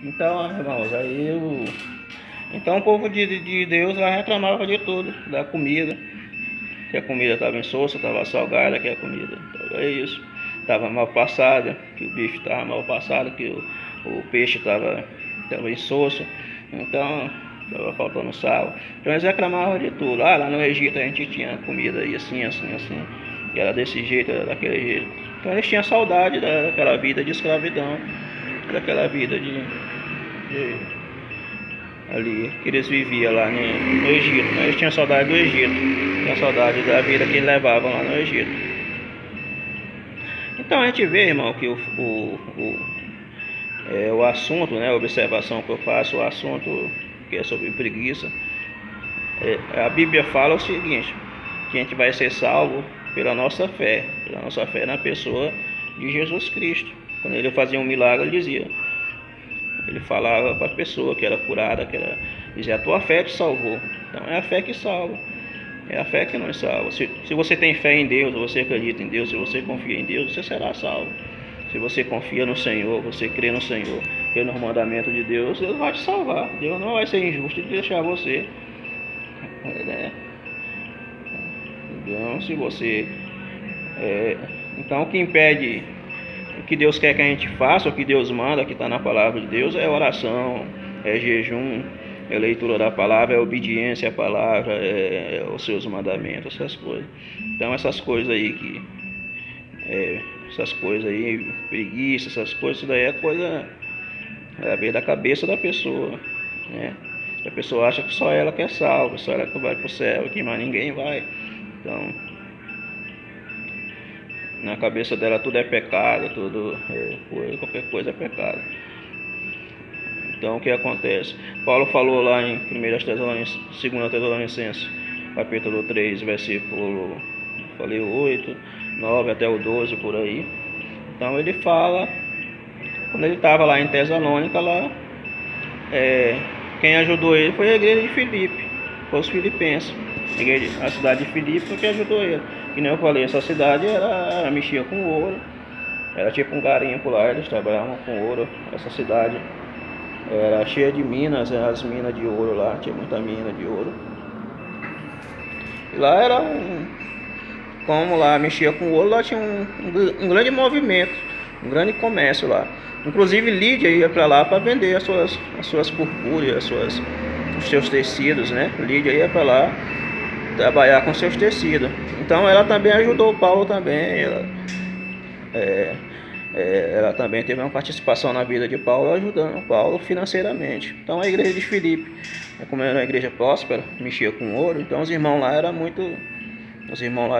Então, irmãos, então o povo de Deus lá reclamava de tudo, da comida, que a comida estava insossa, estava salgada, que a comida estava isso, estava mal passada, que o bicho estava mal passado, que o peixe estava insosso, então estava faltando sal. Então eles reclamavam de tudo. Lá no Egito a gente tinha comida aí assim, assim, assim, e era desse jeito, era daquele jeito. Então eles tinham saudade daquela vida de escravidão, daquela vida de ali que eles viviam lá no Egito, né? Eles tinham saudade do Egito, tinham saudade da vida que eles levavam lá no Egito. Então a gente vê, irmão, que o assunto, né, a observação que eu faço, o assunto que é sobre preguiça, a Bíblia fala o seguinte, que a gente vai ser salvo pela nossa fé na pessoa de Jesus Cristo. Quando ele fazia um milagre, ele dizia, ele falava para a pessoa que era curada, dizia, a tua fé te salvou. Então é a fé que salva, é a fé que nos salva. Se você tem fé em Deus, você acredita em Deus, se você confia em Deus, você será salvo. Se você confia no Senhor, você crê no Senhor, crê no mandamento de Deus, Deus vai te salvar. Deus não vai ser injusto de deixar você, né? Então, se você então o que impede, o que Deus quer que a gente faça, o que Deus manda, que está na palavra de Deus, é oração, é jejum, é leitura da palavra, é obediência à palavra, é os seus mandamentos, essas coisas. Então essas coisas aí essas coisas aí, preguiça, essas coisas, isso daí é coisa ver da cabeça da pessoa, né? A pessoa acha que só ela que é salva, só ela que vai para o céu, que mais ninguém vai. Então, na cabeça dela tudo é pecado, qualquer coisa é pecado. Então o que acontece? Paulo falou lá em 2 Tessalonicenses, capítulo 3, versículo, falei 8, 9 até o 12 por aí. Então ele fala, quando ele estava lá em Tessalônica, lá, quem ajudou ele foi a igreja de Filipe, foi os filipenses. A cidade de Filipe foi que ajudou ele. Que nem eu falei, essa cidade mexia com ouro, era tipo um garimpo lá, eles trabalhavam com ouro. Essa cidade era cheia de minas, as minas de ouro lá, tinha muita mina de ouro. E lá era como lá mexia com ouro, lá tinha um grande movimento, um grande comércio lá. Inclusive Lídia ia para lá para vender as suas purpúreas, os seus tecidos, né? Lídia ia para lá trabalhar com seus tecidos. Então ela também ajudou Paulo também. Ela também teve uma participação na vida de Paulo, ajudando Paulo financeiramente. Então a igreja de Filipe, como era uma igreja próspera, mexia com ouro, então os irmãos lá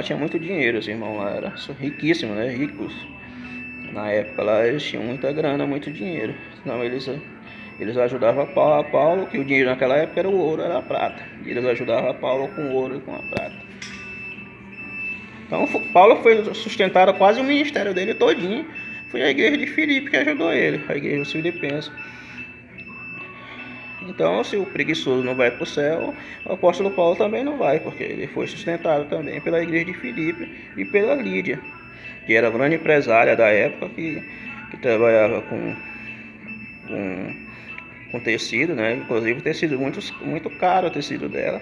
tinham muito dinheiro, os irmãos lá eram riquíssimos, né? Ricos. Na época lá eles tinham muita grana, muito dinheiro. Então eles ajudavam Paulo, que o dinheiro naquela época era o ouro, era a prata. E eles ajudavam Paulo com o ouro e com a prata. Então Paulo foi sustentado quase o ministério dele todinho. Foi a igreja de Filipe que ajudou ele, a igreja dos filipenses. Então se o preguiçoso não vai para o céu, o apóstolo Paulo também não vai, porque ele foi sustentado também pela igreja de Filipe e pela Lídia, que era a grande empresária da época, que trabalhava com tecido, né? Inclusive tecido muito caro, o tecido dela.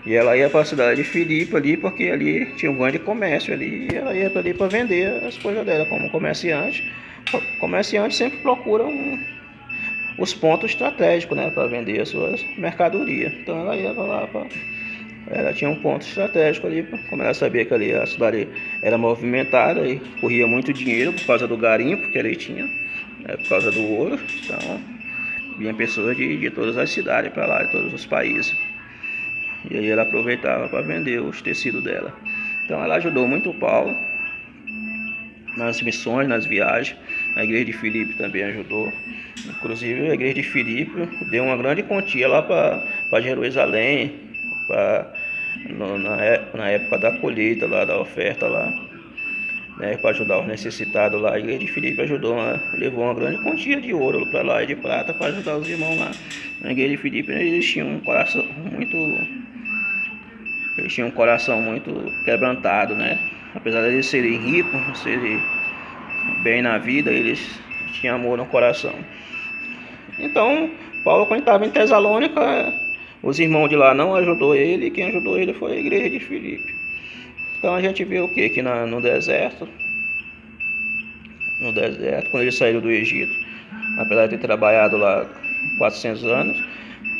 E ela ia para a cidade de Filipe ali, porque ali tinha um grande comércio ali, e ela ia para ali para vender as coisas dela como comerciante. O comerciante sempre procura os pontos estratégicos, né, para vender as suas mercadorias. Então ela ia para lá, ela tinha um ponto estratégico ali, como ela sabia que ali a cidade era movimentada e corria muito dinheiro por causa do garimpo que ali tinha, né, por causa do ouro. Então vinha pessoas de todas as cidades para lá, de todos os países. E aí ela aproveitava para vender os tecidos dela. Então ela ajudou muito o Paulo nas missões, nas viagens. A igreja de Filipe também ajudou. Inclusive a igreja de Filipe deu uma grande quantia lá para Jerusalém, na época da colheita lá, da oferta lá, né, para ajudar os necessitados lá. A igreja de Filipe levou uma grande quantia de ouro para lá e de prata para ajudar os irmãos lá. Na igreja de Filipe eles tinham um coração muito quebrantado, né? Apesar de eles serem ricos, serem bem na vida, eles tinham amor no coração. Então, Paulo, quando estava em Tessalônica, os irmãos de lá não ajudou ele, e quem ajudou ele foi a igreja de Filipe. Então a gente vê o que? Que no deserto, quando eles saíram do Egito, apesar de ter trabalhado lá 400 anos,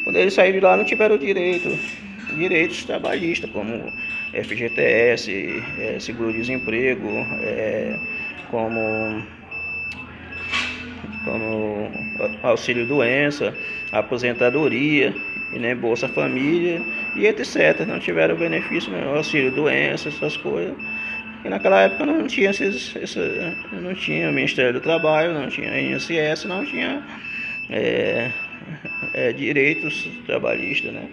quando eles saíram de lá não tiveram direitos trabalhistas, como FGTS, seguro-desemprego, como auxílio-doença, aposentadoria, né, Bolsa Família e etc. Não tiveram benefício, né, auxílio-doença, essas coisas. E naquela época não tinha não tinha Ministério do Trabalho, não tinha INSS, não tinha direitos trabalhistas, né?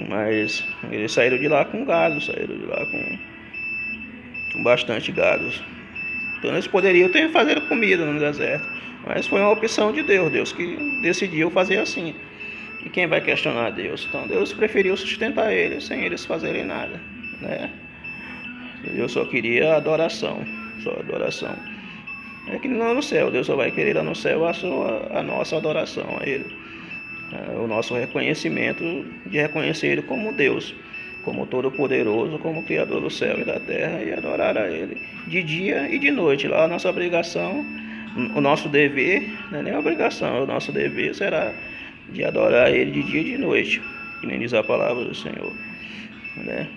Mas eles saíram de lá com gado, saíram de lá com bastante gado. Então eles poderiam ter fazer comida no deserto, mas foi uma opção de Deus que decidiu fazer assim. E quem vai questionar Deus? Então Deus preferiu sustentar eles sem eles fazerem nada, né? Deus só queria adoração, só adoração. É que não no céu, Deus só vai querer lá no céu a nossa adoração a Ele, o nosso reconhecimento de reconhecer Ele como Deus, como Todo-Poderoso, como Criador do céu e da terra, e adorar a Ele de dia e de noite. Lá a nossa obrigação, o nosso dever, não é nem obrigação, o nosso dever será de adorar Ele de dia e de noite, que nem diz a palavra do Senhor, né?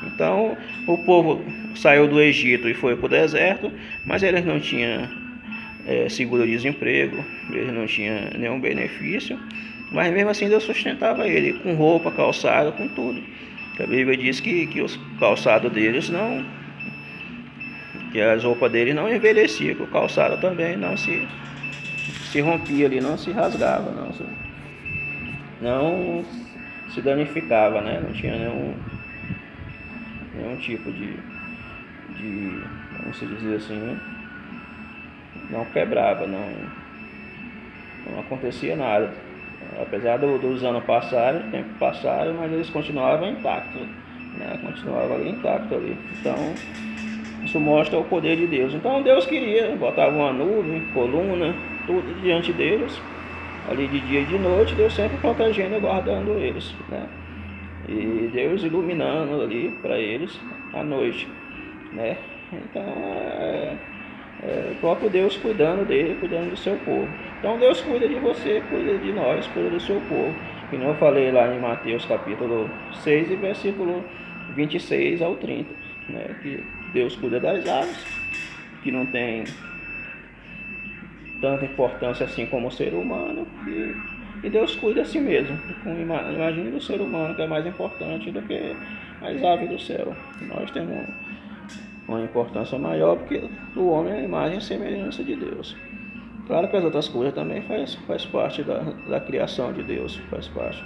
Então o povo saiu do Egito e foi para o deserto, mas eles não tinham seguro-desemprego, eles não tinham nenhum benefício, mas mesmo assim Deus sustentava ele com roupa, calçado, com tudo. A Bíblia diz que os calçados deles não, que as roupas deles não envelheciam, que o calçado também não se rompia ali, não se rasgava, não se danificava, né? Não tinha nenhum tipo de vamos dizer assim, né? Não quebrava, não acontecia nada. Apesar dos anos passarem, o tempo passaram, mas eles continuavam intactos, né? Continuavam ali intacto ali. Então isso mostra o poder de Deus. Então Deus queria, botava uma nuvem, coluna, tudo diante deles, ali de dia e de noite, Deus sempre protegendo e guardando eles, né? E Deus iluminando ali para eles à noite, né? Então o próprio Deus cuidando dele, cuidando do seu povo. Então Deus cuida de você, cuida de nós, cuida do seu povo. Como eu falei lá em Mateus capítulo 6 e versículo 26 ao 30, né? Que Deus cuida das aves, que não tem tanta importância assim como o ser humano, e Deus cuida a si mesmo. Imagine o ser humano, que é mais importante do que as aves do céu. Nós temos uma importância maior porque o homem é a imagem e semelhança de Deus. Claro que as outras coisas também faz parte da criação de Deus, faz parte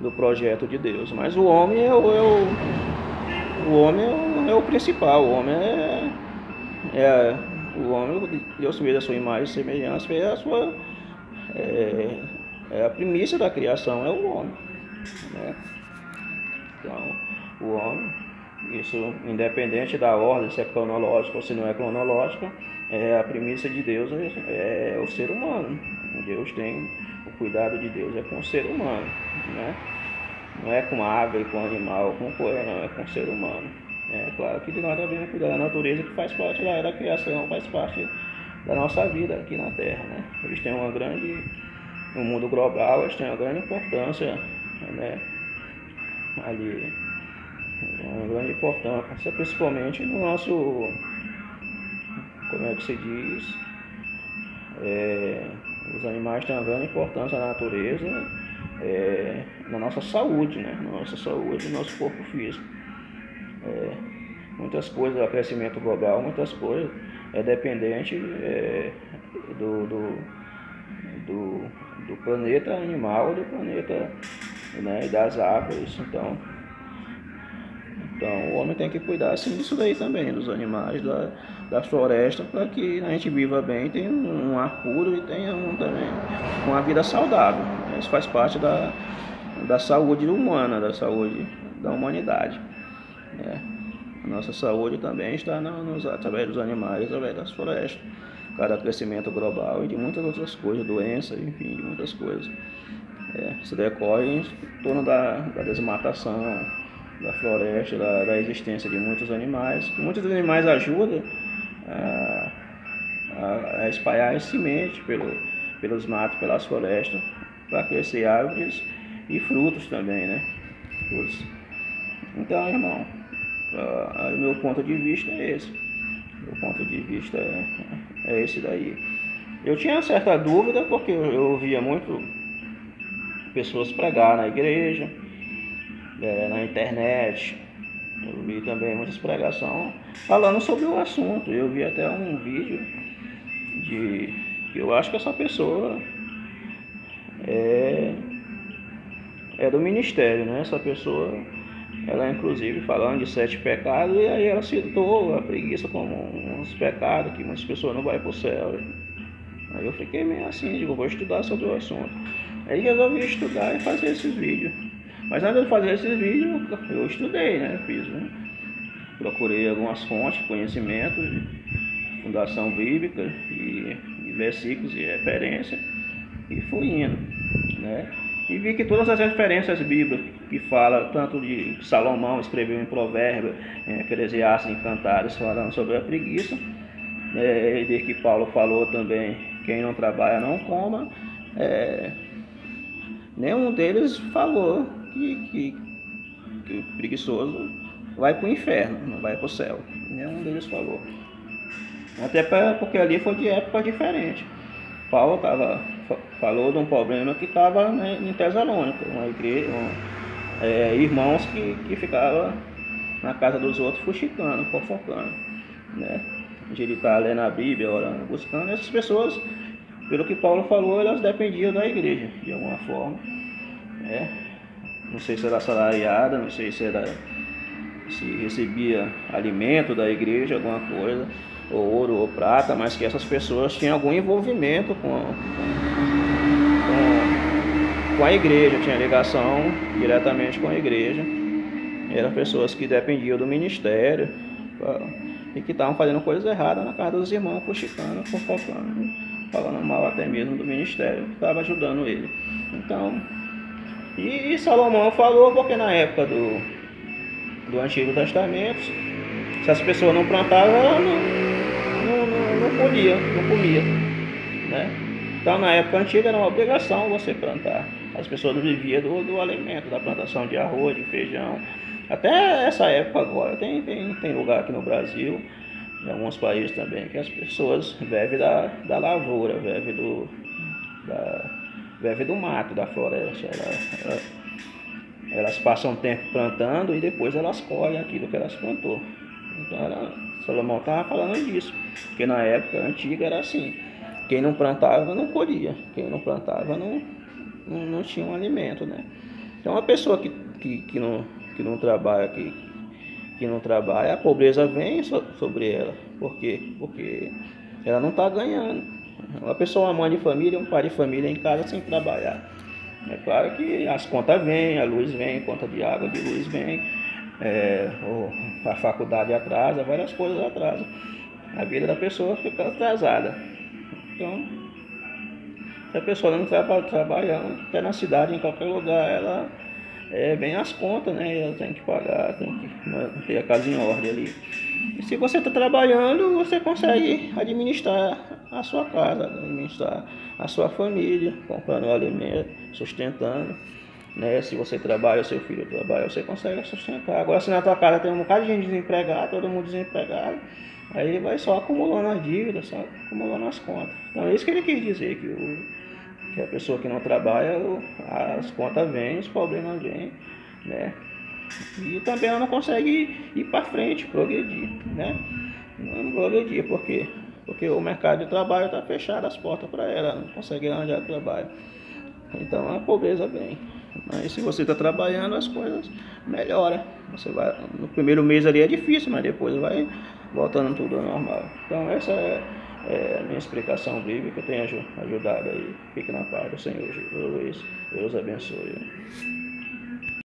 do projeto de Deus, mas o homem é o principal. O homem Deus fez a sua imagem e semelhança, fez a sua a primícia da criação é o homem, né? Então o homem, isso independente da ordem, se é cronológico ou se não é cronológico, a primícia de Deus é o ser humano. Deus tem o cuidado de Deus com o ser humano, né? Não é com ave, com animal, com coisa, não, é com o ser humano. É claro que nós devemos cuidar da natureza, que faz parte da criação, faz parte da nossa vida aqui na Terra, né? Eles têm no mundo global, eles têm uma grande importância, né? Ali, uma grande importância, principalmente no nosso, como é que se diz, os animais têm uma grande importância na natureza, na nossa saúde, né? Na nossa saúde, no nosso corpo físico. Muitas coisas, o crescimento global, muitas coisas é dependente do planeta animal, do planeta, né, e das árvores. Então o homem tem que cuidar assim disso daí também, dos animais, da floresta, para que a gente viva bem, tenha um ar puro e tenha também uma vida saudável. Isso faz parte da saúde humana, da saúde da humanidade, né? A nossa saúde também está através dos animais, através das florestas. por causa do crescimento global e de muitas outras coisas, doenças, enfim, de muitas coisas. Isso decorre em torno da desmatação da floresta, da existência de muitos animais, que muitos animais ajudam a espalhar semente pelos matos, pelas florestas, para crescer árvores e frutos também, né? Frutos. Então, irmão, o meu ponto de vista é esse. Meu ponto de vista é esse daí. Eu tinha certa dúvida porque eu ouvia muito pessoas pregar na igreja, na internet. Eu vi também muitas pregações falando sobre o assunto. Eu vi até um vídeo que eu acho que essa pessoa é do ministério, né? Essa pessoa, ela inclusive falando de 7 pecados, e aí ela citou a preguiça como uns pecados que muitas pessoas não vão para o céu. Aí eu fiquei meio assim, digo, vou estudar sobre o assunto. Aí resolvi estudar e fazer esses vídeos. Mas antes de fazer esses vídeos, eu estudei, né? Procurei algumas fontes, conhecimentos, fundação bíblica e versículos de referência, e fui indo, né? E vi que todas as referências bíblicas que falam, tanto de Salomão escreveu em Provérbios, em Eclesiastes, em Cantares, falando sobre a preguiça, de que Paulo falou também, quem não trabalha não coma, nenhum deles falou que o preguiçoso vai para o inferno, não vai para o céu. Nenhum deles falou. Até porque ali foi de época diferente. Paulo falou de um problema que estava em Tessalônica, uma igreja, irmãos que ficavam na casa dos outros fuxicando, fofocando, né? Ele está lendo a Bíblia, orando, buscando. Essas pessoas, pelo que Paulo falou, elas dependiam da igreja, de alguma forma, né? Não sei se era assalariada, não sei se recebia alimento da igreja, alguma coisa, ou ouro ou prata, mas que essas pessoas tinham algum envolvimento com a igreja, tinha ligação diretamente com a igreja. Eram pessoas que dependiam do ministério e que estavam fazendo coisas erradas na casa dos irmãos, fuxicando, fofocando, falando mal até mesmo do ministério que estava ajudando ele. Então, e Salomão falou porque na época do Antigo Testamento, se as pessoas não plantavam, ela não comia, né? Então na época antiga era uma obrigação você plantar. As pessoas não viviam do alimento, da plantação de arroz, de feijão. Até essa época agora, tem lugar aqui no Brasil, em alguns países também, que as pessoas vivem da lavoura, vivem do mato, da floresta. Elas passam tempo plantando e depois elas colhem aquilo que elas plantou. Então Salomão estava falando disso, porque na época antiga era assim, quem não plantava não colhia, quem não plantava não tinha um alimento, né? Então a pessoa que não trabalha, que não trabalha, a pobreza vem sobre ela. Por quê? Porque ela não está ganhando. Uma pessoa, uma mãe de família, um pai de família em casa sem trabalhar, é claro que as contas vêm, a luz vem, conta de água, de luz vem, a faculdade atrasa, várias coisas atrasam. A vida da pessoa fica atrasada. Então, se a pessoa não está trabalhando, até na cidade, em qualquer lugar, ela vem as contas, né? Ela tem que pagar, tem que manter a casa em ordem ali. E se você está trabalhando, você consegue administrar a sua casa, administrar a sua família, comprando alimento, sustentando, né? Se você trabalha, seu filho trabalha, você consegue sustentar. Agora, se na tua casa tem um bocado de gente desempregada, todo mundo desempregado, aí ele vai só acumulando as dívidas, só acumulando as contas. Então é isso que ele quis dizer, que a pessoa que não trabalha, as contas vêm, os problemas vêm, né? E também ela não consegue ir para frente, progredir, né? Não progredir, porque o mercado de trabalho está fechado, as portas para ela, não consegue arranjar trabalho. Então a pobreza vem. Mas se você está trabalhando, as coisas melhoram. Você vai, no primeiro mês ali é difícil, mas depois vai voltando tudo ao normal. Então essa é a minha explicação bíblica, tem ajudado aí. Fique na paz do Senhor Jesus. Deus abençoe.